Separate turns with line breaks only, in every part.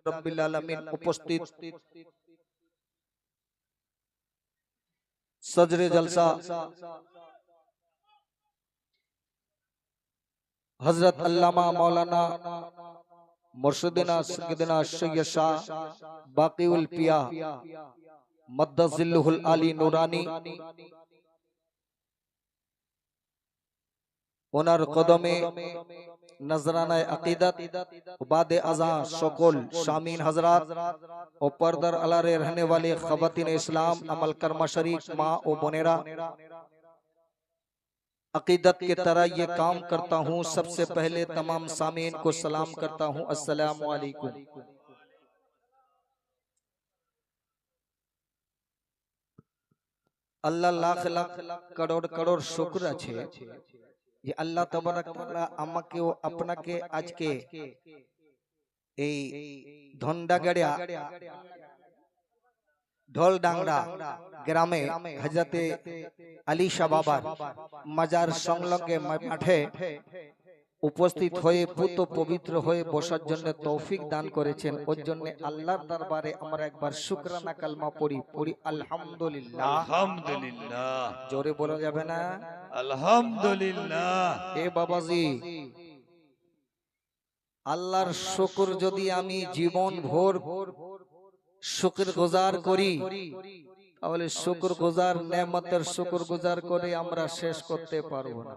রব্বিল আলামিন উপস্থিত সদরে জলসা হযরত আল্লামা মাওলানা মুর্শিদিনা সৈয়দনা সৈয়দ শাহ বাকিউল পিয়া মদ্দাজিল্লুহুল আলী নুরানি ওনার কদমে নজরানায়ে আকিদত বাদে আযা সকল শামিন হযরত ও পর্দার আলারে रहने वाले खवातीन इस्लाम अमल कर्मा शरीफ माँ और बोनेरा अकीदत के तरह ये काम करता हूँ। सबसे पहले तमाम सामीन को सलाम करता हूँ, अस्सलामु अलैकुम। अल्लाह लाख लाख करोड़ करोड़ शुक्र আছে যে আল্লাহ তাবারক তাআলা আমাকে ও আপনাকে আজকে এই ধন্ডাগাড়িয়া ঢোলডাংরা গ্রামে হযরতে আলী শাহ বাবার মাজার সংলগ্ন মাঠে উপস্থিত হয়ে পুত পবিত্র হয়ে বসার জন্য তৌফিক দান করেছেন। ওর জন্য আল্লাহর দরবারে আমরা একবার শুকরানা কালমা পড়ি আলহামদুলিল্লাহ।
আলহামদুলিল্লাহ
জোরে বলা যাবে না?
আলহামদুলিল্লাহ।
এ বাবাজি, আল্লাহর শুকর যদি আমি জীবন ভোর শুকর গুজার করি তাহলে শুকর গুজার নেয়ামতের শুকর গুজার করে আমরা শেষ করতে পারবো না।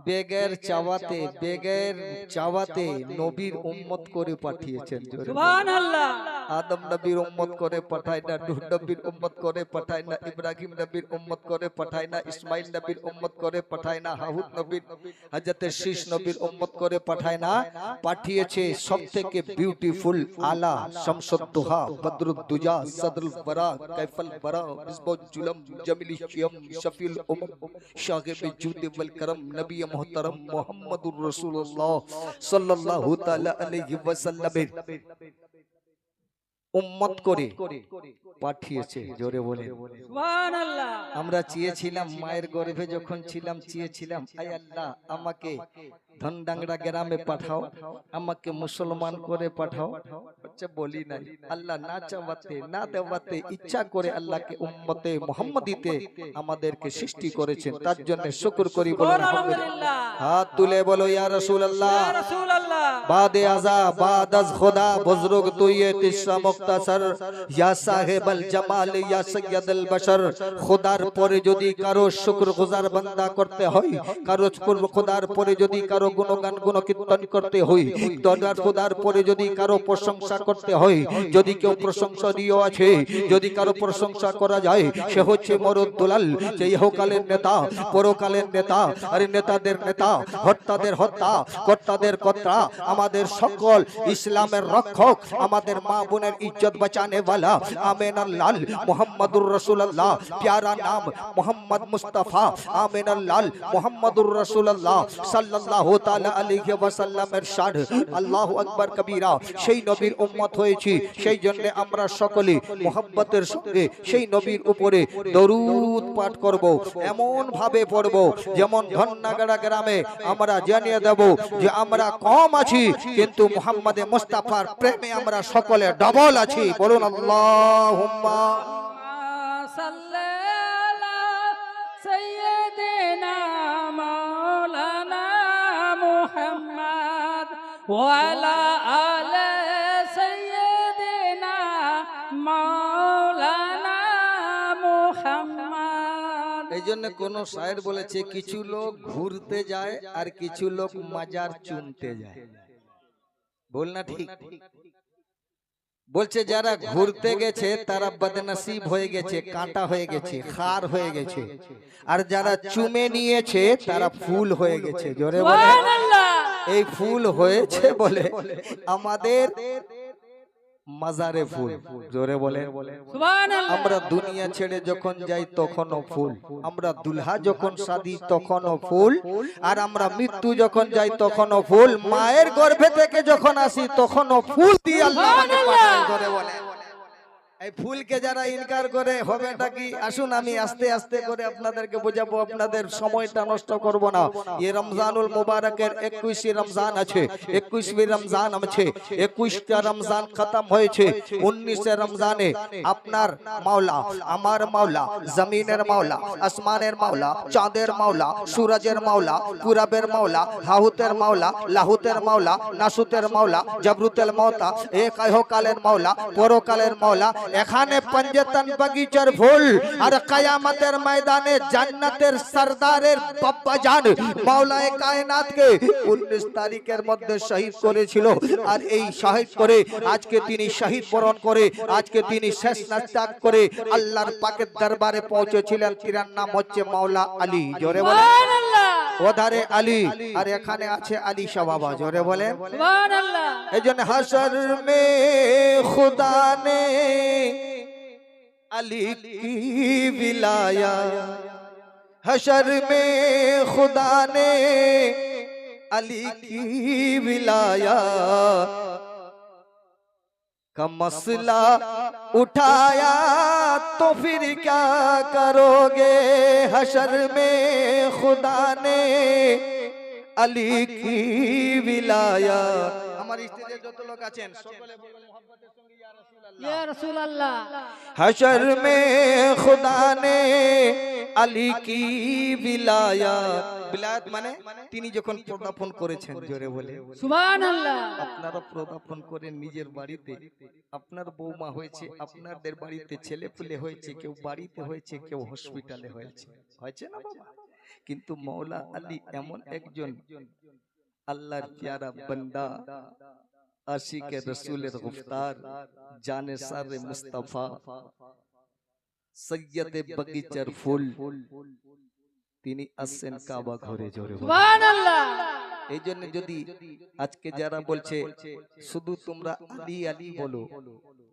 বেগের চাওয়াতে নবীর উম্মত করে পাঠিয়েছেন।
সুবহানাল্লাহ।
আদম নবীর উম্মত করে পাঠায় না, নূহ নবীর উম্মত করে পাঠায় না, ইব্রাহিম নবীর উম্মত করে পাঠায় না, ইসমাইল নবীর উম্মত করে পাঠায় না, হাউদ নবীর হযরতে শীশ নবীর উম্মত করে পাঠায় না, পাঠিয়েছে সবথেকে বিউটিফুল আলা শামসুদ দুহা বদরুদ দুজা সদরুল বরা কাইফুল বরা মিসবাহ জুলম জামিলি শিয়ম শফিউল উম্ম শাহিব জুদ ওয়াল करम नबी मोहतरम मोहम्मदुर रसूलुल्लाह सल्लल्लाहु ताला अलैहि वसल्लम উম্মত করে পাঠিয়েছে। জোরে বলে
সুবহানাল্লাহ।
আমরা চেয়েছিলাম মায়ের গর্ভে যখন ছিলাম চেয়েছিলাম আয় আল্লাহ আমাকে ধনডাংরা গ্রামে পাঠাও, আমাকে মুসলমান করে পাঠাও। আচ্ছা বলি নাই, আল্লাহ না চাওয়াতে না দেওয়াতে ইচ্ছা করে আল্লাহকে উম্মতে মুহাম্মাদিতে আমাদেরকে সৃষ্টি করেছেন। তার জন্য শুকর করি, বলুন আলহামদুলিল্লাহ। হাত তুলে বলো ইয়া রাসূলুল্লাহ।
ইয়া রাসূলুল্লাহ।
বাদে আযা বাদ আজ খোদা বুজরুগ তুই তিসরা মুক্তাসর ইয়া সাহেবুল জামাল ইয়া সৈয়দুল বশর। খোদার পরে যদি কারো শুকরগুজার বান্দা করতে হয়, কারো খোদার পরে যদি কারো গুণগান গুণকীর্তন করতে হয়, খোদার পরে যদি কারো প্রশংসা করতে হয়, যদি কেউ প্রশংসনীয় আছে, যদি কারো প্রশংসা করা যায়, সে হচ্ছে মরদ দুলাল, যে ইহকালের নেতা পরকালের নেতা, আর নেতাদের নেতা, হত্যাদের হত্যা, কর্তাদের কর্তা, আমাদের সকল ইসলামের রক্ষক, আমাদের মা বোনের ইজ্জত বাঁচানে वाला आमिना लाल मोहम्मदुर रसूलुल्लाह। प्यारा नाम मोहम्मद मुस्तफा आमिना लाल मोहम्मदुर रसूलुल्लाह सल्लल्लाहु ताला अलैहि वसल्लम इरशाद আল্লাহু আকবার কবীরা। সেই নবীর উম্মত হয়েছি, সেই জন্য আমরা সকলে মোহাব্বতের সঙ্গে সেই নবীর উপরে দরুদ পাঠ করব, এমন ভাবে পড়ব যেমন ধন্নাগাড়া গ্রামে আমরা জানিয়ে দেব যে আমরা কম আছি কিন্তু মুহাম্মদে মুস্তাফার প্রেমে আমরা সকলে ডবল আছি। বলুন আল্লাহুম্মা
সাল্লি আলা সাইয়্যিদিনা মাওলানা মুহাম্মদ ওয়া আলা আলি সাইয়্যিদিনা মাওলানা মুহাম্মদ।
এই জন্য কোন শায়ের বলেছে কিছু লোক ঘুরতে যায় আর কিছু লোক মাজার চুনতে যায়। বল না ঠিক? বলছে যারা ঘুরতে গেছে তারা বদনসিব হয়ে গেছে, কাঁটা হয়ে গেছে, খার হয়ে গেছে, আর যারা চুমে নিয়েছে তারা ফুল হয়ে গেছে। জোরে বলে
সুবহানাল্লাহ।
এই ফুল হয়েছে বলে আমাদের মাজারে ফুল। জোরে বলে
সুবহানাল্লাহ।
আমরা দুনিয়া ছেড়ে যখন যাই তখনও ফুল, আমরা দুলহা যখন সাদি তখনও ফুল, আর আমরা মৃত্যু যখন যাই তখনও ফুল, মায়ের গর্ভে থেকে যখন আসি তখনও ফুল দিয়ে আল্লাহ আমাকে পাঠায়। জোরে বলে এই ফুলকে যারা ইনকার করে হবেটা কি? আসুন আমি আস্তে আস্তে করে আপনাদেরকে বোঝাবো, আপনাদের সময়টা নষ্ট করব না। এই রমজানুল মুবারকের 21 রমজান আছে, 21वीं রমজান আছে, 21টা রমজান খতম হয়েছে। 19 রমজানে আপনার মাওলা, আমার মাওলা, জমিনের মাওলা, আসমানের মাওলা, চাঁদের মাওলা, সূরজের মাওলা, পুরবের মাওলা, হাহুতের মাওলা, লাহুতের মাওলা, নাসুতের মাওলা, জবরুতেল মাওতা, এক ইহকালের মাওলা, পরকালের মাওলা, এখানে পঞ্জতন বাগিচার ফুল আর কিয়ামতের ময়দানে জান্নাতের সরদারের বাপ্পা জান মাওলায়ে কায়নাতকে 19 তারিখের মধ্যে শহীদ করেছিল। আর এই শহীদ করে আজকে তিনি শহীদ বরণ করে আজকে তিনি শেষ নাস্তাক করে আল্লাহর পাকের দরবারে পৌঁছেছিলেন। তার নাম হচ্ছে মাওলা আলী। জোরে বলেন
সুবহানাল্লাহ,
ওধারে আলী, আর এখানে আছে আলী শাহ বাবা। জোরে বলেন
সুবহানাল্লাহ।
এজন্য হাশর মে খুদা নে अली की विलाया, हशर में खुदा ने अली की विलाया का मसला उठाया तो फिर क्या करोगे। हशर में खुदा ने अली की विलाया। हमारी स्टेजे जो तो लोग आছেন সকলে বলবেন मोहब्बतेर संगे या रसूल अल्लाह,
ইয়া রাসূলুল্লাহ।
हशर में खुदा ने अली की विलाया। বিলায়াত মানে তিনি যখন পদার্পণ করেছেন। জোরে বলে
সুবহানাল্লাহ।
আপনারা পদার্পণ করেন নিজের বাড়িতে, আপনার বৌমা হয়েছে, আপনাদের বাড়িতে ছেলে পুলে হয়েছে, কেউ বাড়িতে হয়েছে, কেউ হসপিটালে হয়েছে, হয়েছে না বাবা? কিন্তু মওলা আলী এমন একজন আল্লাহর প্যারা বান্দা, আশিকে রসুলের গুফতার, জানে সারে মুস্তাফা, সৈয়দে বাগিচার ফুল, তিনি আসেন কাবা ঘরে। জোরে
সুবহানাল্লাহ।
এই জন্য যদি আজকে যারা বলছে শুধু তোমরা আলী আলী বলো,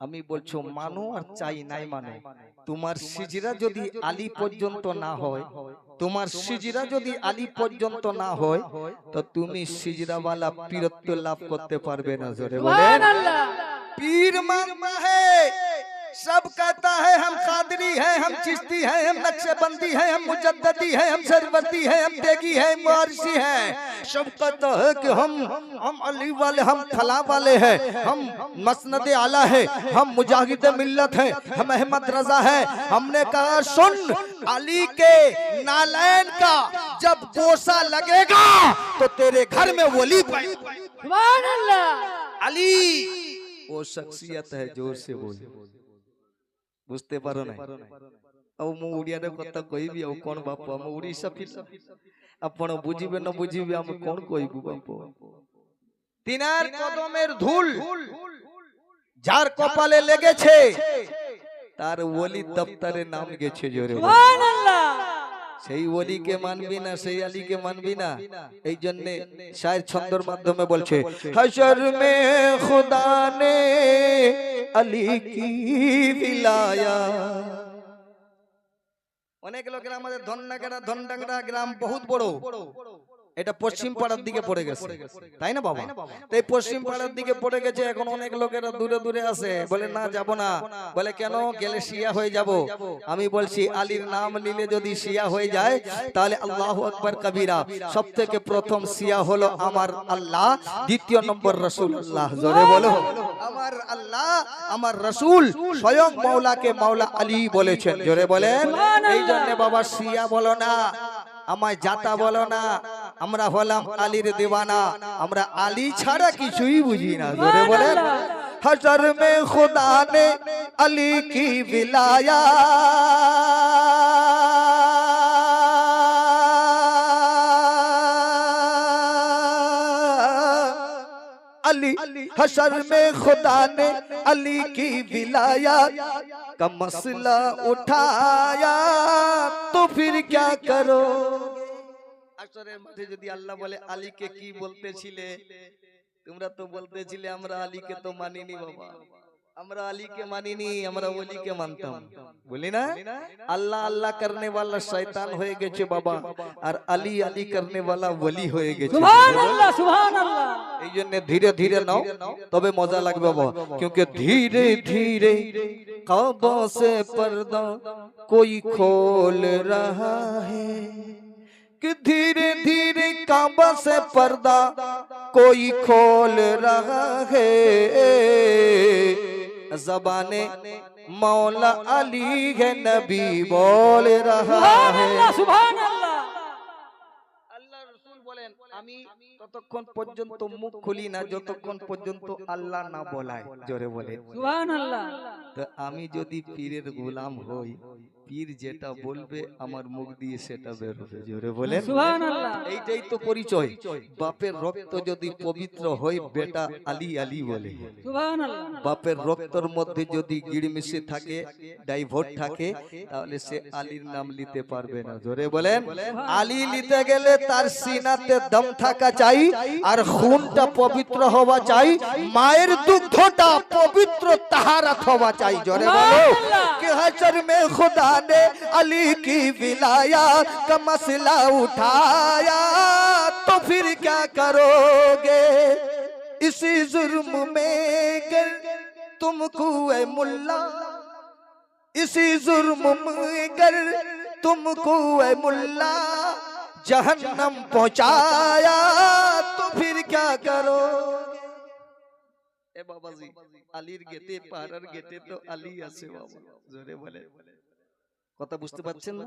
আমি বলছো মানো আর চাই নাই মানো, তোমার সিজরা যদি আলী পর্যন্ত না হয়, তোমার সিজরা যদি আলী পর্যন্ত না হয়, তো তুমি সিজরাওয়ালা পীরত্ব লাভ করতে পারবে না। জোরে বলেন
সুবহানাল্লাহ।
पीर मांगता है, सब कहता है हम कादरी हैं, हम चिश्ती हैं, हम नक्शबंदी हैं, हम मुजद्ददी हैं, हम सरवती हैं, हम तेगी हैं, मुआरसी हैं। सब कहता है कि हम अली वाले, हम फला वाले हैं, हम मसनद आला है, हम मुजाहिद मिल्लत हैं, हम अहमद रजा है। हमने कहा सुन, अली के नालैन का जब गोसा लगेगा तो तेरे घर में वली पैदा।
সুবহানাল্লাহ।
अली वो शख्सियत है, जोर से बोल। বুঝতে পারো না ଆଉ ମୁଁ ଓଡ଼ିଆରେ କଥା କହିବି ଆଉ କଣ ବାପ, ଆମ ଓଡ଼ିଶା ପିଲା, ଆପଣ ବୁଝିବେ ନ ବୁଝିବେ ଆମେ କଣ କହିବୁ ବାପ। তিনার কদমের ধুল যার কপালে লেগেছে তার ওলি দপ্তরে নাম গেছে। জোরে বল।
সুবহানাল্লাহ।
সেই ওলিকে মানবি না, সেই আলীকে মানবি না। এই জন্য শায়ের ছন্দর মাধ্যমে বলছে হশর মে খুদা নে আলী কি বিলায়া। অনেক লোকের আমাদের ধনডাঙ্গা গ্রাম বহুত বড়, এটা পশ্চিম পাড়ার দিকে পড়ে গেছে, তাই না বাবা? তাই পশ্চিম পাড়ার দিকে পড়ে গেছে। এখন অনেক লোকেরা দূরে দূরে আছে, বলে না যাব না। বলে কেন? গেলে শিয়া হয়ে যাব। আমি বলছি আলীর নাম নিলে যদি শিয়া হয়ে যায় তাহলে আল্লাহু আকবার কবিরা। সবথেকে প্রথম শিয়া হলো আমার আল্লাহ, দ্বিতীয় নম্বর রাসূলুল্লাহ। জোরে বলো আমার আল্লাহ, আমার রাসূল, স্বয়ং মাওলাকে মাওলা আলী বলেছেন। জোরে বলেন। এই জন্য বাবা শিয়া বলো না, আমায় জাতা বলো না, আমরা হলাম আলীর দেওয়ানা, আমরা আলী ছাড়া কিছুই বুঝি না। জোরে বলেন हशर में खुदा ने अली की विलाया। अली हशर में खुदा ने अली की विलाया का मसला उठाया तो फिर क्या करो। আসরের মাঠে যদি আল্লাহ বলে আলীকে কি বলতেছিলে, তোমরা তো বলতেছিলে আমরা আলীকে তো মানিনি বাবা। আমরা আলীকে মানিনি, আমরা ওলিকে মানতাম, বলি না? আল্লাহ আল্লাহ করনে वाला শয়তান হয়ে গেছে বাবা, আর আলী আলী করনে वाला ওলি হয়ে গেছে।
সুবহানাল্লাহ সুবহানাল্লাহ।
এই জন্য ধীরে ধীরে নাও, তবে মজা লাগবে বাবা। क्योंकि धीरे धीरे काबा से पर्दा कोई खोल रहा है, कि धीरे धीरे काबा से पर्दा कोई खोल रहा है, ज़बाने मौला अली है नबी बोल रहा है।
সুবহানাল্লাহ সুবহানাল্লাহ।
আল্লাহ রাসূল বলেন, আমি ততক্ষণ পর্যন্ত মুখ খুলি না যতক্ষণ পর্যন্ত আল্লাহ না বলায়। জোরে বলে
সুবহানাল্লাহ।
তো আমি যদি পীরের গোলাম হই, পীর যেটা বলবে আমার মুখ দিয়ে সেটা বের হবে। জোরে বলেন
সুবহানাল্লাহ।
এইটাই তো পরিচয়। বাপের রক্ত যদি পবিত্র হয়, বেটা আলী আলী বলে।
সুবহানাল্লাহ।
বাপের রক্তর মধ্যে যদি গিড়মিশে থাকে, ডাইভোর্ট থাকে, তাহলে সে আলীর নাম নিতে পারবে না। জোরে বলেন আলী নিতে গেলে তার সিনাতে দম থাকা চাই, আর খুনটা পবিত্র হওয়া চাই, মায়ের দুগ্ধটা পবিত্র তাহারাত হওয়া চাই। জোরে বলো कि हशर में खुदा ने अली की विलायत का मसला उठाया, तो फिर क्या करोगे इसी जुर्म में गर तुम कुए मुल्ला, इसी जुर्म में गर तुम कुए मुल्ला जहन्नम पहुंचाया, तो फिर क्या करोगे। এ বাবাজি, আলীর গেটে, পাড়ার গেটে তো আলী আছে বাবা। জোরে বলে কথা বুঝতে পারছেন না?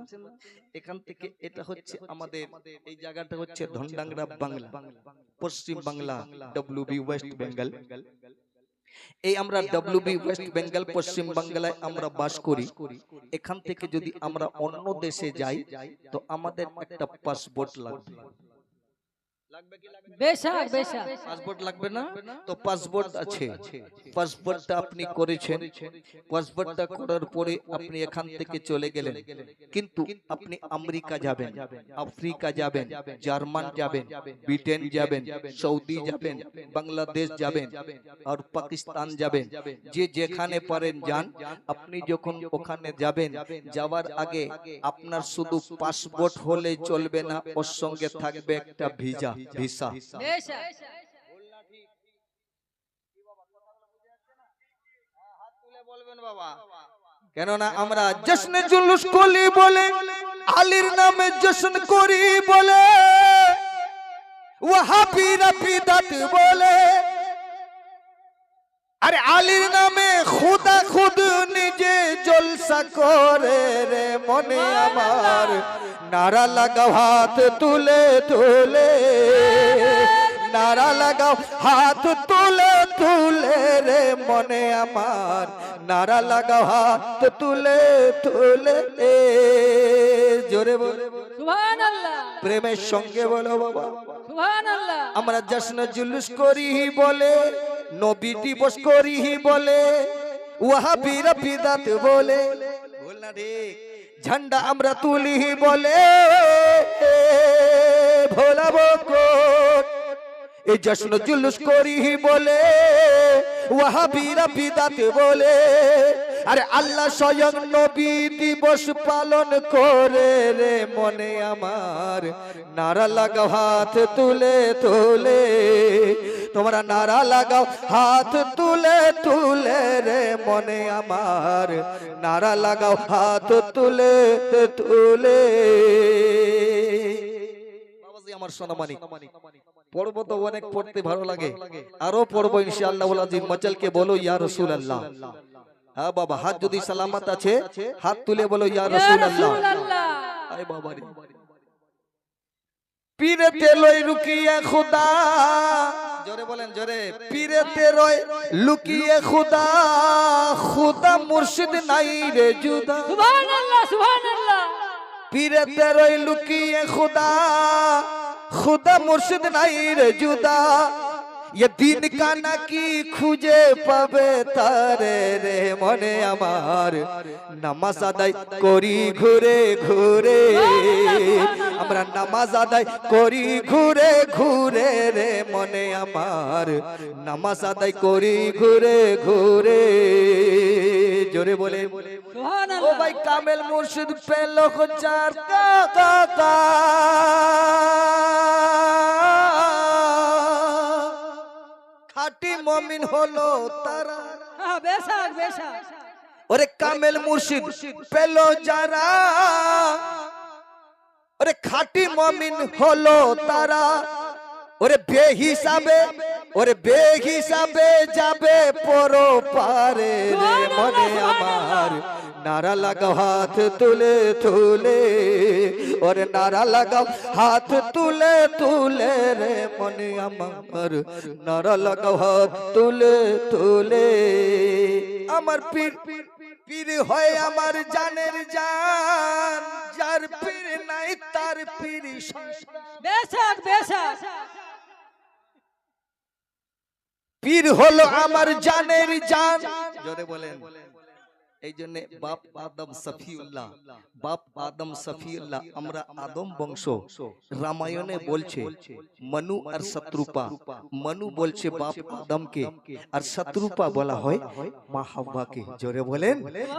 এখান থেকে এটা হচ্ছে আমাদের এই জায়গাটা হচ্ছে ধনডাংরা বাংলা, পশ্চিম বাংলা, ডব্লিউবি ওয়েস্ট বেঙ্গল। এই আমরা ডব্লিউবি ওয়েস্ট বেঙ্গল পশ্চিম বাংলায় আমরা বাস করি। এখান থেকে যদি আমরা অন্য দেশে যাই, তো আমাদের একটা পাসপোর্ট লাগবে।
বেশক বেশক।
পাসপোর্ট লাগবে না? তো পাসপোর্ট আছে, পাসপোর্টটা আপনি করেছেন, পাসপোর্টটা করার পরে আপনি এখান থেকে চলে গেলেন, কিন্তু আপনি আমেরিকা যাবেন, আফ্রিকা যাবেন, জার্মান যাবেন, ব্রিটেন যাবেন, সৌদি যাবেন, বাংলাদেশ যাবেন, আর পাকিস্তান যাবেন, যে যেখানে পারেন যান। আপনি যখন ওখানে যাবেন, যাওয়ার আগে আপনার শুধু পাসপোর্ট হলে চলবে না, ওর সঙ্গে থাকবে একটা ভিসা। ভিসা
বেশক।
কেননা আমরা জশ্ন জুলুস করি বলে, আলীর নামে জশ্ন করি বলে, ওয়াহাবিরা বিদআত বলে, আরে আলীর নামে খুদা খুদ নিজে জলসা করে রে মনে আমার, নারা লাগাও হাত তুলে তুলে, নারা লাগাও হাত তুলে তুলে রে মনে আমার, নারা লাগাও হাত তুলে তুলে। জোরে বলে
সুবহানাল্লাহ।
প্রেমের সঙ্গে বলো বাবা।
সুবহানাল্লাহ।
আমরা জশ্ন জুলুস করি বলে, নবী দিবস করি বলে, ওয়াহাবিরা বিদআত বলে, বল না ঠিক, ঝান্ডা আমরা তুলি বলে, ভোলাবো কোট এই জশ্ন জুলুস করি বলে, ওয়াহাবিরা বিদআত বলে, আরে আল্লাহ স্বয়ং নবী দিবস পালন করে রে মনে আমার, নারা লাগাও হাত তুলে তুলে, তোমরা নারা লাগাও হাত তুলে তুলে রে মনে আমার, নারা লাগাও হাত তুলে তুলে। বাবাজি আমার সোনামানি, পড়বো তো অনেক, পড়তে ভালো লাগে, আরো পড়বো ইনশাআল্লাহ। আজিম মচলকে বলো ইয়া রাসূলুল্লাহ। হ্যাঁ বাবা, হাত যদি সালামত আছে হাত তুলে বলো ইয়া রাসূলুল্লাহ। আরে বাবা রে, পীরে তেলই লুকিয়ে খুদা, জোরে বলেন জোরে, পীরে তেলই লুকিয়ে খুদা, খুদা মুর্শিদ নাই রে জুদা।
সুবহানাল্লাহ সুবহানাল্লাহ।
পীরে তেলই লুকিয়ে খুদা, খুদা মুর্শিদ নাই রে জুদা, ये दिन का नाকি খুঁজে পাবে তারে রে মনে আমার নামাজ আদায় করি ঘুরে ঘুরে আমরা নামাজ আদায় করি ঘুরে ঘুরে রে মনে আমার নামাজ আদায় করি ঘুরে ঘুরে জোরে বলে ও
সুবহানাল্লাহ
ভাই কামেল মুর্শিদ পেল চার কাকা খাঁটি মুমিন হলো তারা
হ্যাঁ বেশক বেশক
ওরে কামেল মুর্শিদ পেল যারা ওরে খাঁটি মুমিন হলো তারা ওরে বেহিসাবে যাবে পরো পারে রে মনে আমার নারা লাগাও হাত তুলে তুলে ওরে নারা লাগাও হাত তুলে তুলে রে মনে আমার নারা লাগাও হাত তুলে তুলে আমার পীর পীর হয় আমার জানের জান যার পীর নাই তার পীর
বেশক বেশক
পীর হলো আমার জানের জান জোরে বলেন এই জন্য বাপ আদম সফিউল্লাহ আমরা আদম বংশ রামায়ণে বলছে মনু আর শত্রুপা মনু বলছে বাপ আদমকে আর শত্রুপা বলা হয় মা হাওয়াকে জোরে বলেন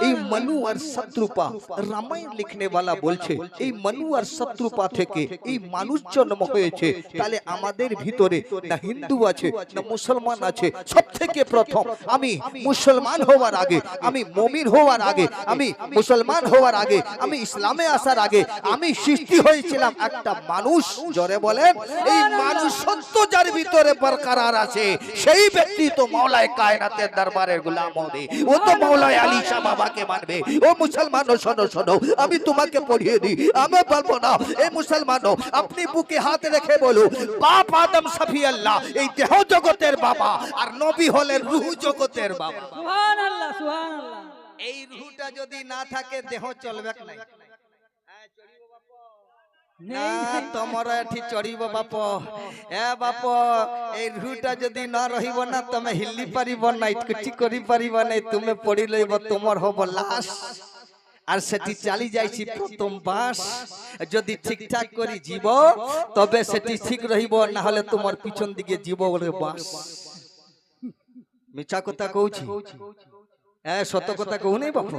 এই মনু আর শত্রুপা রামায়ণ লিখনে वाला বলছে এই মনু আর শত্রুপা থেকে এই মানুষ জন্ম হয়েছে তাহলে আমাদের ভিতরে না হিন্দু আছে না মুসলমান আছে সবথেকে প্রথম আমি মুসলমান হওয়ার আগে আমি মুমিন হওয়ার আগে আমি মুসলমান হওয়ার আগে আমি ইসলামে আসার আগে আমি সৃষ্টি হয়েছিলাম একটা মানুষ জোরে বলেন এই মানুষ সত্য যার ভিতরে বরকরার আছে সেই ব্যক্তি তো মাওলায়ে কায়নাতের দরবারের গোলাম হবে ও তো মাওলায়ে আলী শাহ বাবাকে মানবে ও মুসলমানও শোনো শোনো আমি তোমাকে পড়িয়ে দিই আমি বলবো না এই মুসলমানও আপনি বুকে হাত রেখে বলো বাপ আদম সফি আল্লাহ এই দেহ জগতের বাবা আর নবী হলেন রূহ জগতের বাবা
সুবহানাল্লাহ সুবহানাল্লাহ
এই রূহটা যদি না থাকে দেহ চলবে না না তোমার এটি চড়িব বাপ এ বাপ এই রূহটা যদি না রহিব না তুমি হিলি পারিব না কিছু করি পারিব না তুমি পড়ি লইব তোমার হব লাশ আর সেটি চালি যাইছি প্রথম বাস যদি ঠিকঠাক করি জীব তবে সেটি ঠিক রহিব না হলে তোমার পিছন দিকে জীব বলে বাস মিছা কথা কইছি সত্য কথা কহু নেই বাপু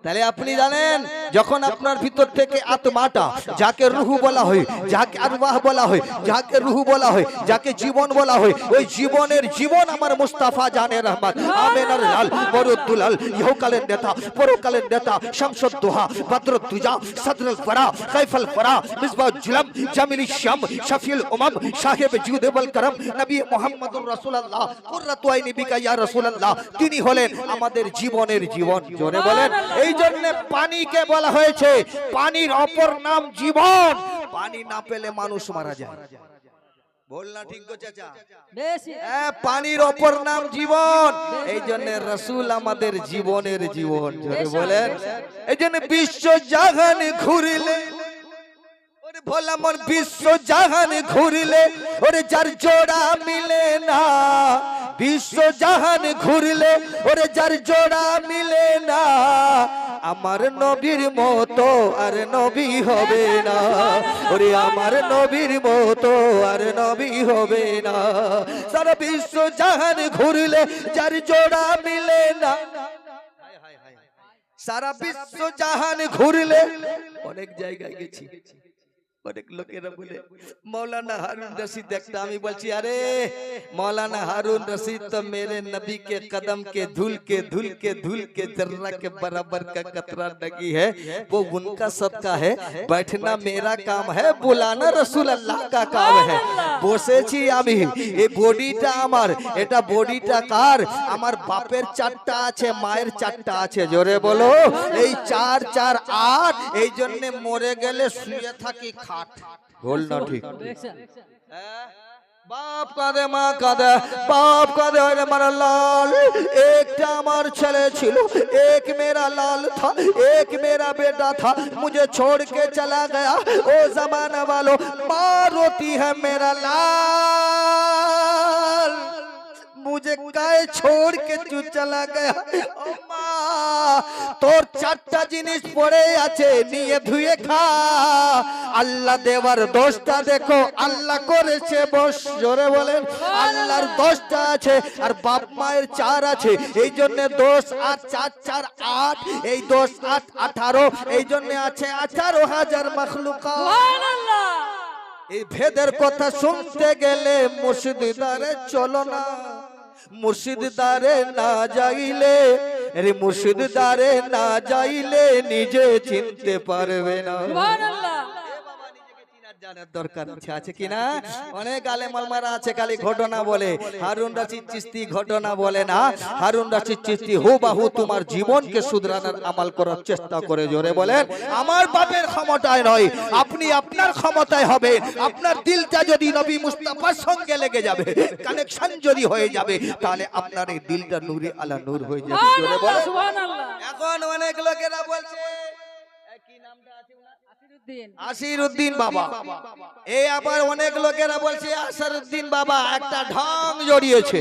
তাহলে আপনি জানেন যখন আপনার ভিতর থেকে আত্মাটা যাকে রূহ বলা হয় যাকে আরওয়াহ বলা হয় যাকে রূহ বলা হয় যাকে জীবন বলা হয় ওই জীবনের জীবন আমার মুস্তাফা জানে রহমত আমিনার লাল বরুদ্দুলাল ইহকালের নেতা পরকালের নেতা শামসুদ দুহা বদরুদ দুজা সদরুল ফরা কাইফুল ফরা মিসবাউল জুলম জামিলি শাম শফিউল উমাম সাহেব জুদ ওয়াল করম নবী মুহাম্মদুর রাসূলুল্লাহ কুররাতু আইনি বিকা ইয়া রাসূলুল্লাহ তিনি হলেন আমাদের জীবনের জীবন জোরে বলেন এই জন্য পানিকে বলা হয়েছে পানির অপর নাম জীবন পানি না পেলে মানুষ মারা যায় বলনা ঠিক গো চাচা
বেশি
পানির অপর নাম জীবন এই জন্য রাসূল আমাদের জীবনের জীবন জোরে বলেন এই জন্য বিশ্ব জাহান ঘুরলে ওরে ভোলা মন বিশ্ব জাহান ঘুরলে ওরে যার জোড়া মিলে না বিশ্ব জাহান ঘুরলে ওরে যার জোড়া মিলে না আমার নবীর মতো আর নবী হবে না ওরে আমার নবীর মতো আর নবী হবে না সারা বিশ্ব জাহান ঘুরলে যার জোড়া মিলে না সারা বিশ্ব জাহান ঘুরলে অনেক জায়গায় গেছি অনেক লোকেরা বলে मौलाना हारून रशीद देखता আমি বলছি আরে मौलाना हारून रशीद तो मेरे नबी के कदम के धूल के जर्रा के बराबर का कतरा लगी है वो उनका सदका है बैठना मेरा काम है बुलाना रसूल अल्लाह का काम है বসেছি আমি এই বডিটা আমার এটা বডিটা কার আমার বাপের চারটা আছে মায়ের চারটা আছে জোরে বলো এই 4 4 8 এই জন্য মরে গেলে শুয়ে থাকি খাট বল না ঠিক बाप का दे माँ का दे बाप का दे हमारा लाल एक हमार छले छिलो एक मेरा लाल था एक मेरा बेटा था मुझे छोड़ के चला गया ओ जमाना वालों माँ रोती है मेरा लाल मुझे काय छोड़ के तू चला गया ও মা তোর চারটা জিনিস পড়ে আছে নিয়ে ধুয়ে খা আল্লাহ দেওয়ার দোষটা দেখো আল্লাহ করেছে বস জোরে বলেন আল্লাহর দোষটা আছে আর বাপ মায়ের চার আছে এই জন্য দোষ আর 4 4 8 এই দোষ 8 18 এই জন্য আছে 18,000 মাখলুকা
সুবহানাল্লাহ
এই ভেদের কথা শুনতে গেলে মুর্শিদারে চলো না মুর্শিদারে না যাইলে রে মুর্শিদারে না যাইলে নিজে চিনতে পারবে না
সুবহানাল্লাহ
জানার দরকার আছে কিনা অনেক আলেম আলমারা আছে খালি ঘটনা বলে হারুন রশিদ চিশতি ঘটনা বলে না হারুন রশিদ চিশতি হুবহু তোমার জীবনকে শুধরানোর আমল করার চেষ্টা করে জোরে বলেন আমার বাপের ক্ষমতায় নয় আপনি আপনার ক্ষমতায় হবে আপনার দিলটা যদি নবী মুস্তাফার সঙ্গে লেগে যাবে কানেকশন যদি হয়ে যাবে তাহলে আপনার এই দিলটা নূরে আলা নূর হয়ে যাবে জোরে বলেন
সুবহানাল্লাহ
এখন অনেক লোকেরা বলছে কি নামটা আছে ওনার
আসিরউদ্দিন
আসিরউদ্দিন বাবা এই আবার অনেক লোকেরা বলছে আসিরউদ্দিন বাবা একটা ঢং জড়িয়েছে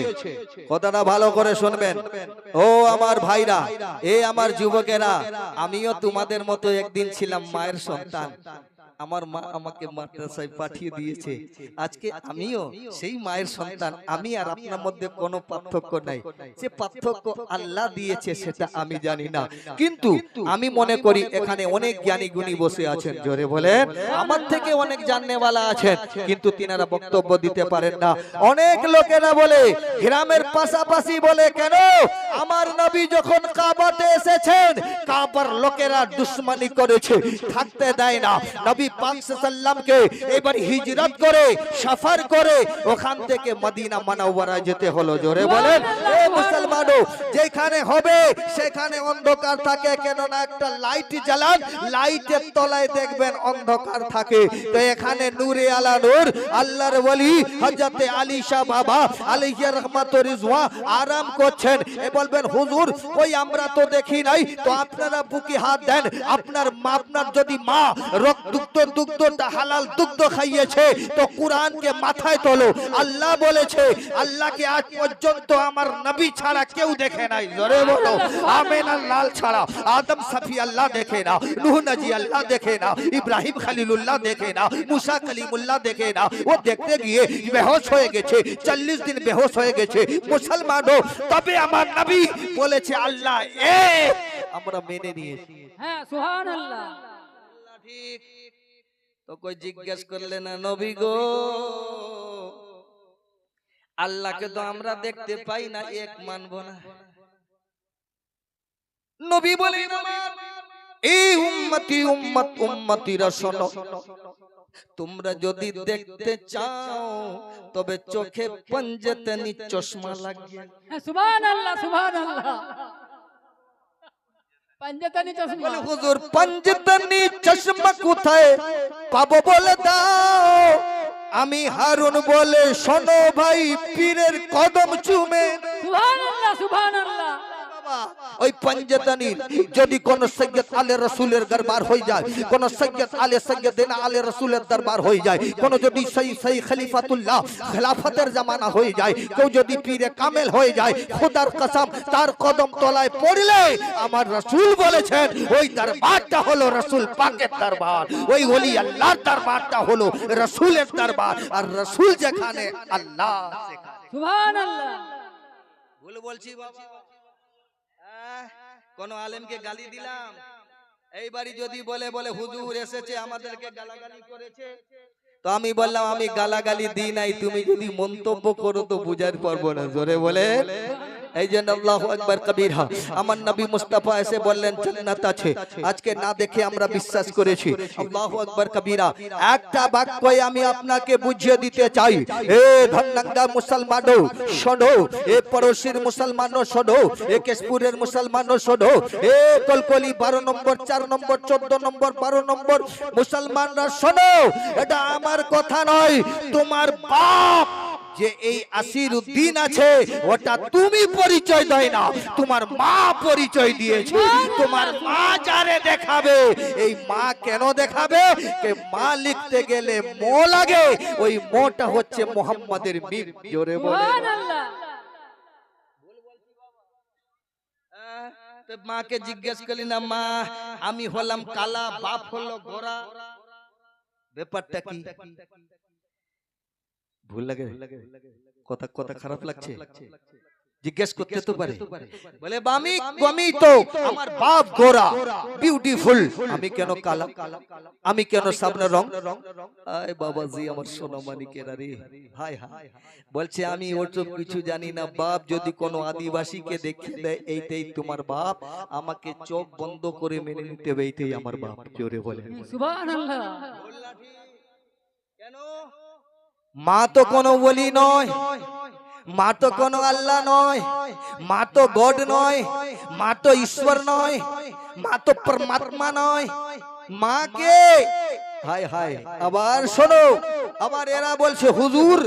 কথাটা ভালো করে শুনবেন ও আমার ভাইরা এই আমার যুবকেরা আমিও তোমাদের মতো একদিন ছিলাম মায়ের সন্তান আমার মা আমাকে মাদ্রাসায় পাঠিয়ে দিয়েছে আজকে আমিও সেই মায়ের সন্তান আমি আর আপনার মধ্যে কোনো পার্থক্য নাই যে পার্থক্য আল্লাহ দিয়েছে সেটা আমি জানি না কিন্তু আমি মনে করি এখানে অনেক জ্ঞানী গুণী বসে আছেন জোরে বলেন আমার থেকে অনেক জাননেওয়ালা আছেন কিন্তু তিনারা বক্তব্য দিতে পারেন না অনেক লোকেরা বলে গ্রামের পাশাপাশি বলে কেন আমার নবী যখন কাবাতে এসেছেন কাবার লোকেরা দুশমনি করেছে থাকতে দেয় না নবী পাক সাল্লামকে এবার হিজরত করে সফর করে ওখান থেকে মদিনা মুনাওয়ারায় যেতে হলো জোরে বলেন এ মুসলমানও যেখানে হবে সেখানে অন্ধকার থাকে কেন না একটা লাইট জ্বালান লাইটের তলায় দেখবেন অন্ধকার থাকে তো এখানে নূরে আলা নূর আল্লাহর ওলি হযরত আলী শাহ বাবা আলাইহি রাহমাতুর রিজওয়া আরাম করছেন এ বলবেন হুজুর ওই আমরা তো দেখি নাই তো আপনারা বুকে হাত দেন আপনার যদি মা দুগ্ধটা হালাল দুগ্ধ খাইয়েছে তো কোরআনকে মাথায় তোলো আল্লাহ বলেছে আল্লাহকে আজ পর্যন্ত আমার নবী ছাড়া কেউ দেখে নাই জোরে বলো আমিনা লাল ছাড়া আদম সাফি আল্লাহ দেখে না নূহ নবী আল্লাহ দেখে না ইব্রাহিম খলিলুল্লাহ দেখে না মুসা কলিমুল্লাহ দেখে না ও দেখতে গিয়ে বেহুশ হয়ে গেছে 40 দিন বেহুশ হয়ে গেছে মুসলমানও তবে আমার নবী বলেছে আল্লাহ আমরা মেনে নিয়েছি
হ্যাঁ সুবহানাল্লাহ
ঠিক তো কই জিজ্ঞেস করলে না নবী গো আল্লাহকে তো আমরা দেখতে পাই না এক মানব না নবী বলেন এই উম্মতিরা শোনো তোমরা যদি দেখতে চাও তবে চোখে পঞ্জতনি চশমা লাগিয়ে
হ্যাঁ সুবহানাল্লাহ সুবহানাল্লাহ पंजतनी चश्मा
বলে হুজুর পঞ্জতনি চশমা কোথায় পাবো বলে দাও আমি হারুন বলে শোনো ভাই পীরের কদম চুমে
সুবহানাল্লাহ সুবহানাল্লাহ
ওই পঞ্জতনি যদি কোন সৈয়দ আলে রাসূলের দরবার হয়ে যায় কোন সৈয়দ আলে সৈয়দিনা আলে রাসূলের দরবার হয়ে যায় কোন যদি সেই খলিফাতুল্লাহ খেলাফতের জামানা হয়ে যায় কেউ যদি পীরে কামেল হয়ে যায় খোদার কসম তার কদম তলায় পড়লে আমার রাসূল বলেছেন ওই দরবারটা হলো রাসূল পাকের দরবার ওই ওলি আল্লাহর দরবারটা হলো রাসূলের দরবার আর রাসূল যেখানে আল্লাহ সেখানে
সুবহানাল্লাহ
ভুল বলছি বাবা কোন আলেমকে গালি দিলাম এইবারই যদি বলে হুজুর এসেছে আমাদেরকে গালাগালি করেছে তো আমি বললাম আমি গালাগালি দিই নাই তুমি যদি মন্তব্য করো তো বুঝার পারবো না জোরে বলে এই জন্য আল্লাহু আকবার কবীরা আমার নবী মুস্তাফা এসে বললেন জান্নাত আছে আজকে না দেখে আমরা বিশ্বাস করেছি আল্লাহু আকবার কবীরা একটা বাক্য আমি আপনাকে বুঝিয়ে দিতে চাই এ ধন্যঙ্গা মুসলমানও শোনো এ পড়োশীর মুসলমানও শোনো এ কেশপুরের মুসলমানও শোনো এ কলকলি 12 নম্বর 4 নম্বর 14 নম্বর 12 নম্বর মুসলমানরা শোনো এটা আমার কথা নয় তোমার বাপ যে এই আসিরউদ্দিন আছে ওটা তুমি পরিচয় দেয় না তোমার মা পরিচয় দিয়েছে তোমার মা যারে দেখাবে এই মা কেন দেখাবে কে মা লিখতে গেলে মো লাগে ওই মোটা হচ্ছে মুহাম্মাদের মিম জোরে বলে
সুবহানাল্লাহ
তো মাকে জিজ্ঞেস করলি না, মা আমি হলাম কালা, বাপ হলো গোরা, ব্যাপারটা কি? ভুল লাগে? কথা কথা খারাপ লাগছে? জিজ্ঞেস করতে তো পারে। বলে আমি তো, আমার বাপ গোরা, বিউটিফুল, আমি কেন কালা, আমি কেন সামনে রং? আয় বাবাজি আমার সোনামানিকেরা রে, হায় হায়। বলছে আমি ওসব কিছু জানি না, বাপ যদি কোনো আদিবাসীকে দেখে দেয় এইটাই তোমার বাপ, আমাকে চোখ বন্ধ করে মেনে নিতে হবে, এইটাই আমার বাপ। জোরে বলে
সুবহানাল্লাহ।
কেন? মা তো কোনো ওলি নয়, মা তো কোনো আল্লাহ নয়, মা তো গড নয়, মা তো ঈশ্বর নয়, মা তো পরমাত্মা নয়, মা কে? হায় হায়। আবার শোনো, আবার এরা বলছে হুজুর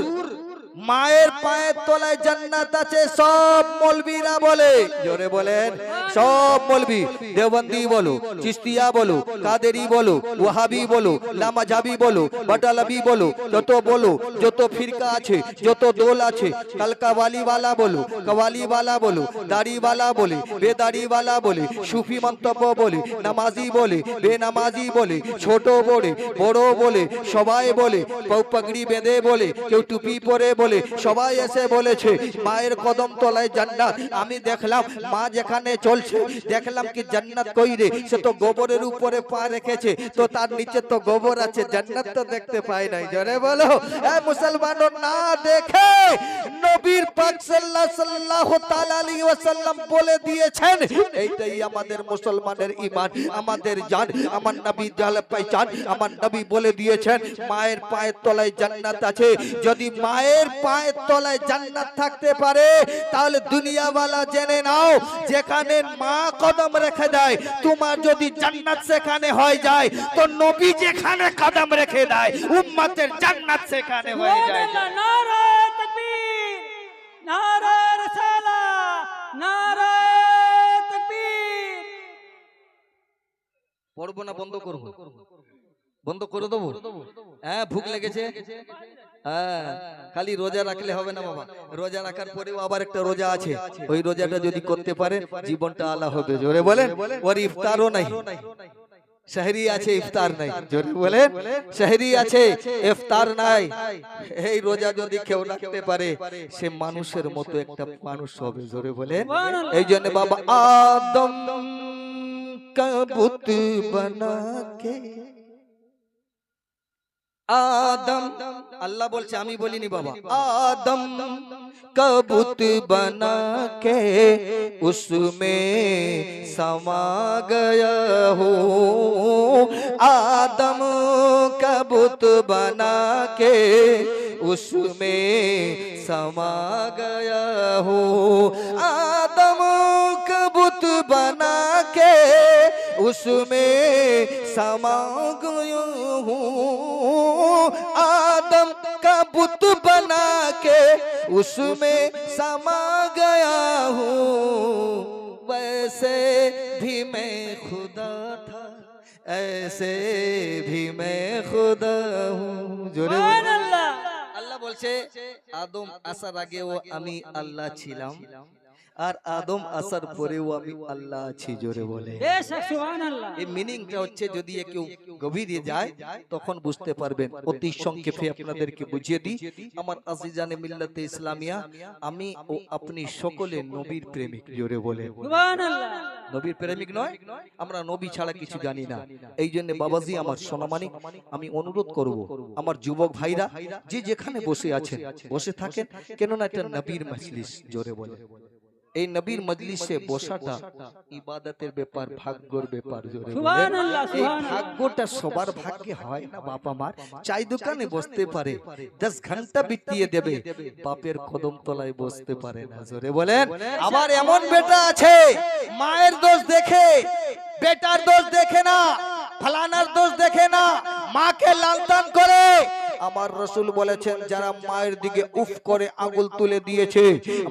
মায়ের পায়ের তলায় জান্নাত আছে, সব মৌলবীরা বলে। জোরে বলেন সব মৌলবী, দেওবন্দি বলো, চিস্তিয়া বলো, কাদেরি বলো, ওয়াহাবি বলো, লামাজাবি বলো, বাটালাবি বলো, যত বলো, যত ফিরকা আছে, যত দোল আছে, কালকাওয়ালি ওয়ালা বলো, কওয়ালি ওয়ালা বলো, দাড়ি ওয়ালা বলে, বেদাড়ি ওয়ালা বলে, সুফি মন্তব্য বলে, নামাজি বলে, বেনামাজি বলে, ছোট বলে, বড় বলে, সবাই বলে, কেউ পাগড়ি বেঁধে বলে, কেউ টুপি পরে বলে, সবাই এসে বলেছে মায়ের কদম তলায় জান্নাত। আমি দেখলাম মা যেখানে চলছে, দেখলাম কি জান্নাত কই রে? সে তো গোবরের উপরে পা রেখেছে, তো তার নিচে তো গোবর আছে, জান্নাত তো দেখতে পাই নাই। জোরে বলো এ মুসলমানরা, না দেখে নবীর পাক সাল্লাল্লাহু তাআলা আলাইহি ওয়াসাল্লাম বলে দিয়েছেন, এইটাই আমাদের মুসলমানের ঈমান, আমাদের জান, আমার নবী জাল পহচান। আমার নবী বলে দিয়েছেন মায়ের পায়ের তলায় জান্নাত আছে। যদি মায়ের পায়ের তলায় জান্নাত থাকতে পারে, তাহলে দুনিয়াওয়ালা জেনে নাও, যেখানে মা কদম রেখে দেয়, তোমার যদি জান্নাত সেখানে হয়ে যায়, তো নবী যেখানে কদম রেখে দেয়, উম্মতের জান্নাত সেখানে হয়ে যায়।
সুবহানাল্লাহ। নারায়ে তাকবীর, নারায়ে রিসালাত, নারায়ে তাকবীর।
পড়বো না বন্ধ করবো? বন্ধ করে দেবো? হ্যাঁ, ভুক লেগেছে? হ্যাঁ, খালি রোজা রাখলে হবে না বাবা, রোজা রাখার পরেও আবার একটা রোজা আছে, ওই রোজাটা যদি করতে পারে জীবনটা আলা হবে। জোরে বলেন, ওর ইফতারও নাই, সেহরি আছে ইফতার নাই। জোরে বলেন, সেহরি আছে ইফতার নাই। এই রোজা যদি কেউ রাখতে পারে, সে মানুষের মতো একটা মানুষ হবে। জোরে বলেন। এই জন্য বাবা আদম কা বুত বানাকে, आदम, अल्लाह बोलছে, আমি বলিনি बाबा, आदम का बुत बना के उसमें समा गया हो, आदम का बुत बना के उसमें समा गया हो, आदम का बुत बना के उसमें समा गया हूँ, आदम का बुत बना के उसमें समा गया हूँ, वैसे भी मैं खुदा था, ऐसे भी मैं खुदा हूँ। जोरे
সুবহানাল্লাহ।
আল্লাহ বলছে আদম আসার আগেও আমি আল্লাহ ছিলাম, আর আদম আসার পরেও আমি আল্লাহ আছি। জোরে বলে
বেশক সুবহানাল্লাহ।
এই মিনিংটা হচ্ছে, যদি কেউ গভীরে যায় তখন বুঝতে পারবেন। অতি সংক্ষেপে আপনাদেরকে বুঝিয়ে দিই, আমার আজিজানে মিল্লাতে ইসলামিয়া, আমি ও আপনি সকলে নবীর প্রেমিক। জোরে বলে
সুবহানাল্লাহ।
নবীর প্রেমিক নয়, আমরা নবী ছাড়া কিছু জানি না। এই জন্য বাবাজি আমার সোনামানিক, আমি অনুরোধ করব আমার যুবক ভাইরা, যে যেখানে বসে আছেন বসে থাকেন, কেননা এটা নবীর মজলিস। জোরে বলে এই নবীর মজলিসে বসাটা ইবাদতের ব্যাপার, ভাগ্যর ব্যাপার। জোরে বলে
সুবহানাল্লাহ,
এই
সুবহানাল্লাহ।
ভাগ্যটা সবার ভাগ্যে হয় না। বাপ আমার চাই দোকানে বসতে পারে, 10 ঘন্টা বিতিয়ে দেবে, বাপের কদম তলায় বসতে পারে না। জোরে বলেন। আবার এমন বেটা আছে, মায়ের দোষ দেখে, বেটার দোষ দেখে না, ফলানার দোষ দেখে না, মাকে লালতান করে, আমার রসুল বলেছেন যারা মায়ের দিকে উফ করে আঙ্গুল তুলে দিয়েছে,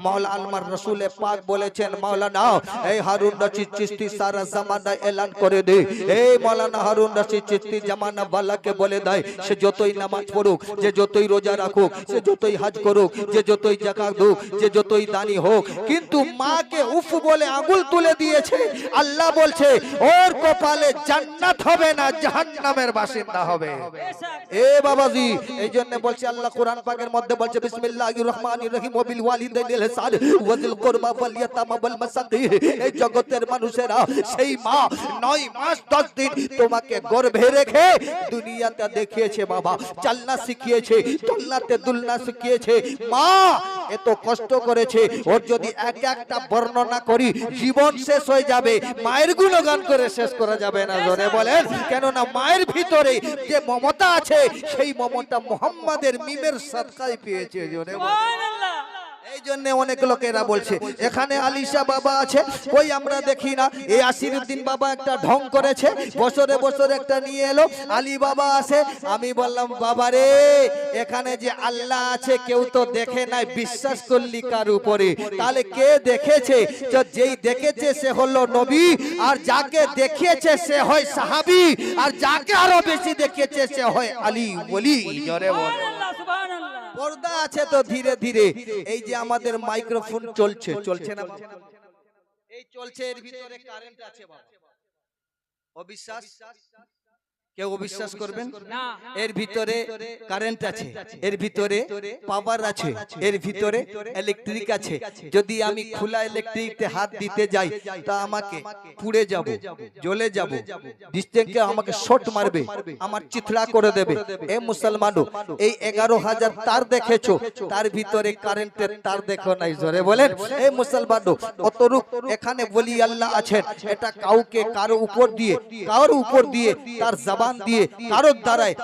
মাওলা আমার রসুলে পাক বলেছেন মাওলানা এই হারুন রশিদ চিশতি সারা জামানা এলান করে দে, এই মাওলানা হারুন রশিদ চিশতি জামানা ওয়ালাকে বলে দেয় সে যতই নামাজ পড়ুক, যে যতই রোজা রাখুক, সে যতই হজ করুক, যে যতই যাকাত দুক, যে যতই দানি হোক, কিন্তু মাকে উফ বলে আঙ্গুল তুলে দিয়েছে, আল্লাহ বলছে ওর কপালে জান্নাত হবে না, জাহান্নামের বাসিন্দা হবে। এ বাবাজি, এই জন্য বলছে আল্লাহ কোরআন পাকের মধ্যে বলছে বিসমিল্লাহির রহমানির রহিম ওয়া বিল ওয়ালিদাইনিল ইহসান ওয়া যিল কুরবা ওয়াল ইয়াতামা ওয়াল মাসাকিন। এই জগতের মানুষেরা সেই মা 9 মাস 10 দিন তোমাকে গর্ভে রেখে দুনিয়াতে দেখিয়েছে, বাবা চালনা শিখিয়েছে, দোলনাতে দুলনা শিখিয়েছে, মা এত কষ্ট করেছে, ওর যদি এক একটা বর্ণনা করি জীবন শেষ হয়ে যাবে, মায়ের গুণগান করে শেষ করা যাবে না, জোরে বলেন। কেননা মায়ের ভিতরে যে মমতা আছে সেই মমতা মুহাম্মাদের মিমের সাদকায় পেয়েছে, জোরে বলেন।
সুবহানাল্লাহ।
এই জন্য অনেক লোকেরা বলছে এখানে আলিশা বাবা আছে, কই আমরা দেখি না। এই আসিরউদ্দিন বাবা একটা ঢং করেছে, বছরে বছরে একটা নিয়ে এলো, আলী বাবা আছে। আমি বললাম বাবা রে, এখানে যে আল্লাহ আছে কেউ তো দেখে নাই, বিশ্বাস করলি কার উপরে? তাহলে কে দেখেছে? যেই দেখেছে সে হলো নবী, আর যাকে দেখিয়েছে সে হয় সাহাবী, আর যাকে আরো বেশি দেখিয়েছে সে হয় আলী ওলি, জোরে বল।
সুবহানাল্লাহ, সুবহানাল্লাহ।
পর্দা আছে তো ধীরে ধীরে। এই যে আমাদের মাইক্রোফোন চলছে, চলছে না বাবা? এই চলছে, এর ভিতরে কারেন্ট আছে বাবা। অবিশ্বাস? কেউ অবিশ্বাস করবেন
না।
এর ভিতরে কারেন্ট আছে, এর ভিতরে পাওয়ার আছে, এর ভিতরে ইলেকট্রিক আছে। যদি আমি খোলা ইলেকট্রিকে হাত দিতে যাই তা আমাকে পুড়ে যাব, জ্বলে যাব, ডিস্টেন্সকে আমাকে শর্ট মারবে, আমার চিথড়া করে দেবে। এ মুসলমানও, এই 11,000 তার দেখেছো, তার ভিতরে কারেন্টের তার দেখো নাই, জোরে বলেন। এই মুসলমানও, অতরূপ এখানে বলি আল্লাহ আছেন, এটা কাউকে কারো উপর দিয়ে, কারোর উপর দিয়ে, তার জবান দিয়ে, কারোর দ্বারায়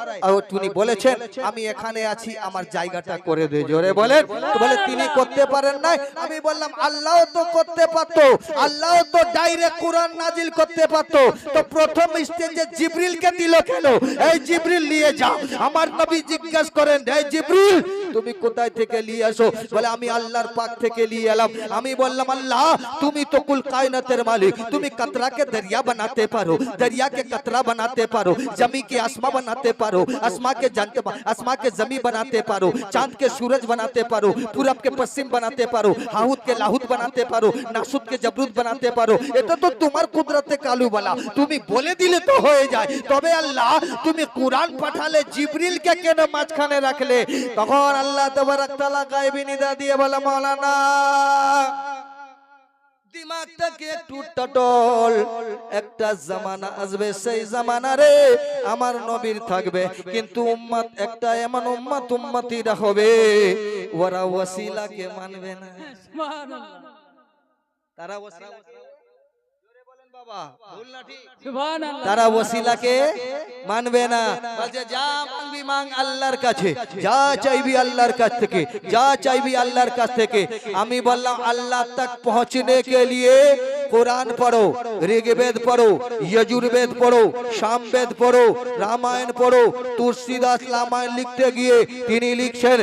তিনি বলেছেন আমি এখানে আছি, আমার জায়গাটা করে দে, জোরে বলেন। বলে তিনি করতে পারেন নাই। আমি বললাম আল্লাহ তো করতে পারতো, আল্লাহ তো ডাইরেক্ট কোরআন নাজিল করতে পারতো, তো প্রথম স্টেজে জিবরিলকে দিল কেন? এই জিবরিল নিয়ে যা। আমার নবী জিজ্ঞাসা করেন, এই জিবরিল তুমি কোথায় থেকে নিয়ে আসো? বলে আমি আল্লাহর পাক থেকে নিয়ে এলাম। আমি বললাম আল্লাহ তুমি তো কুল কায়নাতের মালিক, তুমি কতরাকে দরিয়া বানাতে পারো, দরিয়াকে কতরা বানাতে পারো, जमी के आसमा बनाते पारो, आसमा के आसमा के जमी बनाते पारो, चांद के सूरज बनाते पारो, पूरब के पश्चिम बनाते पारो, हाहुद के लाहुद बनाते पारो, नासुद के जबरूद बनाते पारो। এটা তো তোমার কুদরতে কালু বলা, তুমি বলে দিলে তো হয়ে যায়। তবে আল্লাহ তুমি কুরআন পাঠালে জিবরিলকে কেন মাঝখানে রাখলে? তখন আল্লাহ তাবারক তাআলা গায়বী নিদা দিয়ে বলে মাওলানা দিমাগটাকে একটু টটল, একটা জামানা আসবে, সেই জামানা রে আমার নবীর থাকবে, কিন্তু উম্মত একটা এমন উম্মতিরা হবে ওরা ওয়াসিলাকে মানবে না।
সুবহানাল্লাহ,
তারা ওয়াসিলা, জোরে বলেন বাবা, ভুল না ঠিক?
সুবহানাল্লাহ।
তারা ওয়াসিলাকে মানবে না। বলছে যা মাংবি মাং আল্লাহর কাছে, যা চাইবি আল্লাহর কাছ থেকে, যা চাইবি আল্লাহর কাছ থেকে। আমি বললাম আল্লাহ तक पहुंचने के लिए कुरान पढ़ो, ऋग्वेद पढ़ो, यजुर्वेद पढ़ो, सामवेद पढ़ो, रामायण पढ़ो। तुलसीदास रामायण लिखते गए তিনি লিখছেন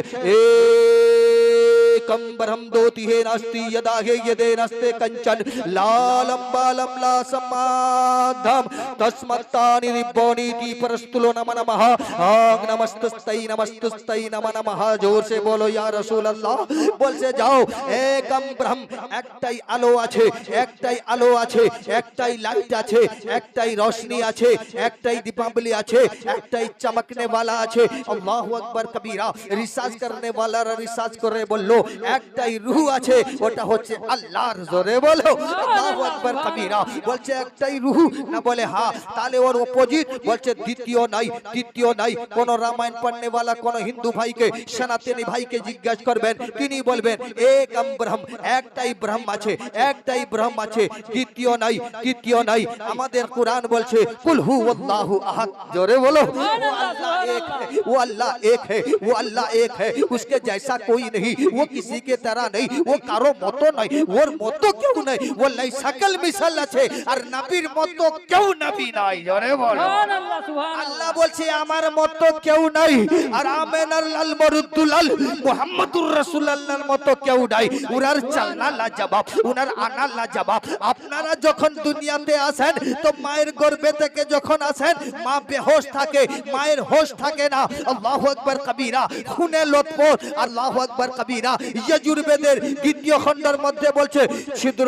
एकम ब्रह्म दोति हे नास्ति यदा हे यदे नस्ते कंचन लालम बालम ला समाधम तस्मत्तानि रिब्बोनीति परस्तुलो नमः नमः आग नमस्तस्तै नमस्तस्तै नमः नमः। जोर से बोलो या रसूल अल्लाह। বলছে যাও একম ব্রহ্ম, একটাই আলো আছে, একটাই আলো আছে, একটাই লাইট আছে, একটাই রোশনি আছে, একটাই দীপাবলি আছে, একটাই চমকনে वाला আছে। আল্লাহু আকবার কবীরা। রিসার্চ করনে वाला রিসার্চ করে বলল একটাই রূহ আছে, ওটা হচ্ছে আল্লাহর, জোরে বলো আল্লাহু আকবার কবীরা। বলছে একটাই রূহ না, বলে হ্যাঁ, তাহলে ওর অপোজিট বলছে দ্বিতীয় নাই, তৃতীয় নাই। কোন রামায়ণ পড়নে वाला কোন হিন্দু ভাইকে, সনাতনী ভাইকে জিজ্ঞাসা করবেন, তিনি বলবেন একম ব্রহ্ম, একটাই ব্রহ্ম আছে, একটাই ব্রহ্ম আছে, দ্বিতীয় নাই, তৃতীয় নাই। আমাদের কুরআন বলছে কুল হুয়াল্লাহু আহাদ, জোরে বলো वो अल्लाह एक है, वो अल्लाह एक है, वो अल्लाह एक है, उसके जैसा कोई नहीं, वो किसी के तरह नहीं, वो कारो মতো নয়, ওর মতো কেউ নাই, ও লাই সকল মিসাল আছে, আর নবীর মতো কেউ নবী নাই। জোরে বলো
সুবহানাল্লাহ সুবহানাল্লাহ।
আল্লাহ বলছে আমার মতো কেউ নাই, আর আমেনার লাল মরুদুল লাল মুহাম্মদুর রাসূলুল্লাহর মতো কেউ নাই। উনার চালনা লাজবাব, উনার আনা লাজবাব। আপনারা যখন দুনিয়াতে আসেন তো মায়ের গর্ভে থেকে যখন আসেন মা বেহোশ থাকে, মায়ের হোশ থাকে না। আল্লাহু আকবার কবীরা, খুনে লতপর, আল্লাহু আকবার কবীরা। যজুর্বেদের দ্বিতীয় খণ্ডের মধ্যে বলছে ছিদ্র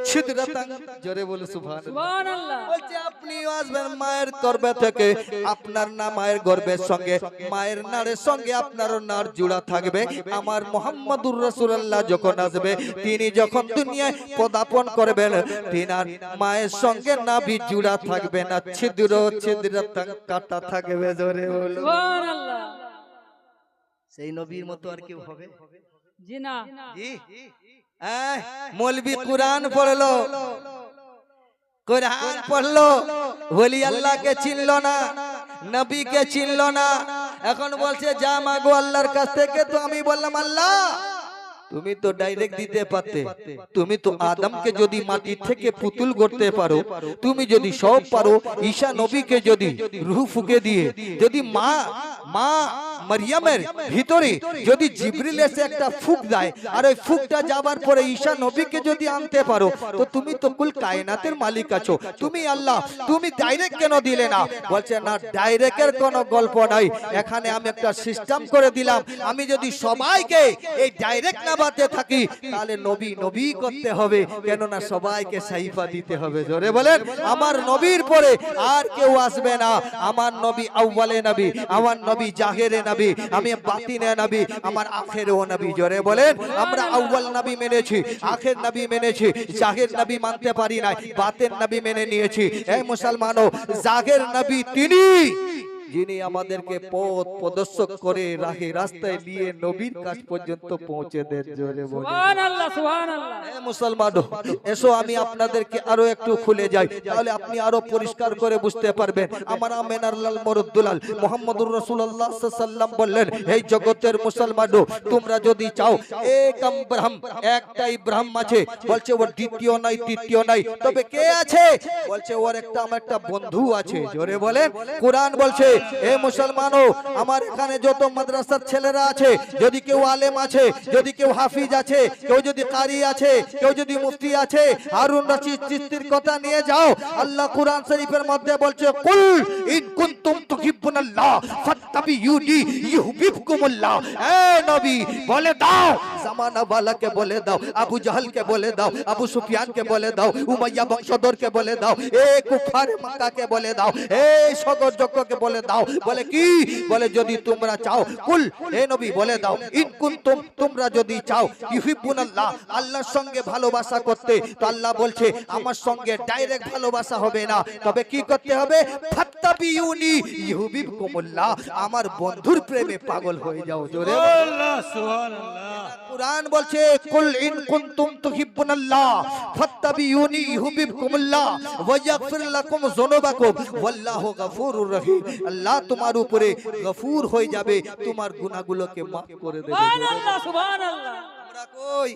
ছিদ্রতাং। জোরে বলো সুবহানাল্লাহ।
সুবহানাল্লাহ।
বলছে আপনি আসবেন মায়ের গর্ভে থেকে, আপনার না মায়ের গর্ভের সঙ্গে, মায়ের নাড়ের সঙ্গে আপনারও নাড় জুড়া থাকবে। আমার মুহাম্মদুর রাসূলুল্লাহ যখন আসবে, তিনি যখন দুনিয়ায় পদার্পণ করবেন, তিনার মায়ের সঙ্গে নাভি জুড়া থাকবে না, ছিদ্র ছিদ্রতাং কাটা থাকবে। জোরে বলো
সুবহানাল্লাহ।
সেই নবীর মতো আর কেউ হবে?
জি না।
জি মৌলবি কুরআন পড়লো, কুরআন পড়লো, ওলি আল্লাহকে চিনলো না, নবীকে চিনলো না। এখন বলছে যা মাগো আল্লাহর কাছ থেকে। তো আমি বললাম আল্লাহ তুমি তো ডাইরেক্ট দিতে পারতে, তুমি তো আদমকে যদি মাটি থেকে পুতুল করতে পারো, তুমি যদি সব পারো, ঈসা নবীকে যদি রূহ ফুঁকে দিয়ে যদি মা মারিয়ামের ভিতরে যদি জিবরিল এসে একটা ফুঁক দেয়, আর ওই ফুঁকটা যাবার পরে ঈসা নবীকে যদি আনতে পারো, তো তুমি তো কুল কায়নাতের মালিক আছো। তুমি আল্লাহ, তুমি ডাইরেক্ট কেন দিলে না? বলছে না, ডাইরেক্টের কোনো গল্প নাই, এখানে আমি একটা সিস্টেম করে দিলাম। আমি যদি সবাইকে এই ডাইরেক্ট না বাতে থাকি, তাহলে নবী নবী করতে হবে, কেননা সবাইকে সাইফা দিতে হবে। জোরে বলেন আমার নবীর পরে আর কেউ আসবে না। আমার নবী আউয়ালে নবী, আমার নবী জাহেরে নবী, আমি বাতিনে নবী, আমার আখেরেও নবী। জোরে বলেন আমরা আউয়াল নবী মেনেছি, আখের নবী মেনেছি, জাহের নবী মানতে পারি না, বাতেন নবী মেনে নিয়েছি। এই মুসলমানও, জাহের নবী তিনি যিনি আমাদেরকে পথ প্রদর্শক করে রাস্তায় নিয়ে নবীর কাছ পর্যন্ত পৌঁছে দেন। জোরে বলেন
সুবহানাল্লাহ সুবহানাল্লাহ।
মুসলমান এসো আমি আপনাদেরকে আরো একটু খুলে যাই, তাহলে আপনি আরো পরিষ্কার করে বুঝতে পারবেন। আমার আমেনার লাল মরুদুলাল মুহাম্মদুর রাসূলুল্লাহ সাল্লাল্লাহু আলাইহি ওয়াসাল্লাম বললেন, এই জগতের মুসলমান তোমরা যদি চাও একম ব্রহ্ম, একটাই ব্রহ্ম আছে। বলছে ওর দ্বিতীয় নাই, তৃতীয় নাই, তবে কে আছে? বলছে ওর আমার একটা বন্ধু আছে। জোরে বলেন কোরআন বলছে এ মুসলমানও, আমার এখানে যত মাদ্রাসার ছেলেরা আছে, যদি কেউ আলেম আছে, যদি কেউ হাফিজ আছে, কেউ যদি কারি আছে, কেউ যদি মুফতি আছে, হারুন রশিদ চিশতির কথা নিয়ে যাও। আল্লাহ কুরআন শরীফের মধ্যে বলছে কুল ইন কুনতুম তুহিব্বুনাল্লাহ ফাত্তাবিউনি ইউহিব্বুকুমুল্লাহ। এ নবী বলে দাও, জামানা ওয়ালাকে বলে দাও, আবু জাহলকে বলে দাও, আবু সুফিয়ানকে বলে দাও, উমাইয়া বংশধরকে বলে দাও, এ কুফারে মক্কাকে বলে দাও, এ সগরজককে বলে দাও। বলে কি? বলে যদি তোমরা চাও, কুল হে নবী বলে দাও, ইন কুনতুম তোমরা যদি চাও, ইউহিব্বুনাল্লাহ আল্লাহর সঙ্গে ভালোবাসা করতে, তো আল্লাহ বলছে আমার সঙ্গে ডাইরেক্ট ভালোবাসা হবে না, তবে কি করতে হবে? ফাত্তাবিউনি ইউহিব্বুকুমুল্লাহ, আমার বন্ধুর প্রেমে পাগল হয়ে যাও। জোরে
আল্লাহ সুবহানাল্লাহ।
কুরআন বলছে কুল ইন কুনতুম তুহিব্বুনাল্লাহ ফাত্তাবিউনি ইউহিব্বুকুমুল্লাহ ওয়া ইয়াগফির লাকুম যুনুবাকুম ওয়াল্লাহু গফুরুর রহিম। আল্লাহ তোমার উপরে গফুর হয়ে যাবে, তোমার গুনাহগুলোকে মাফ করে দেবে।
সুবহানাল্লাহ সুবহানাল্লাহ।
আমরা কই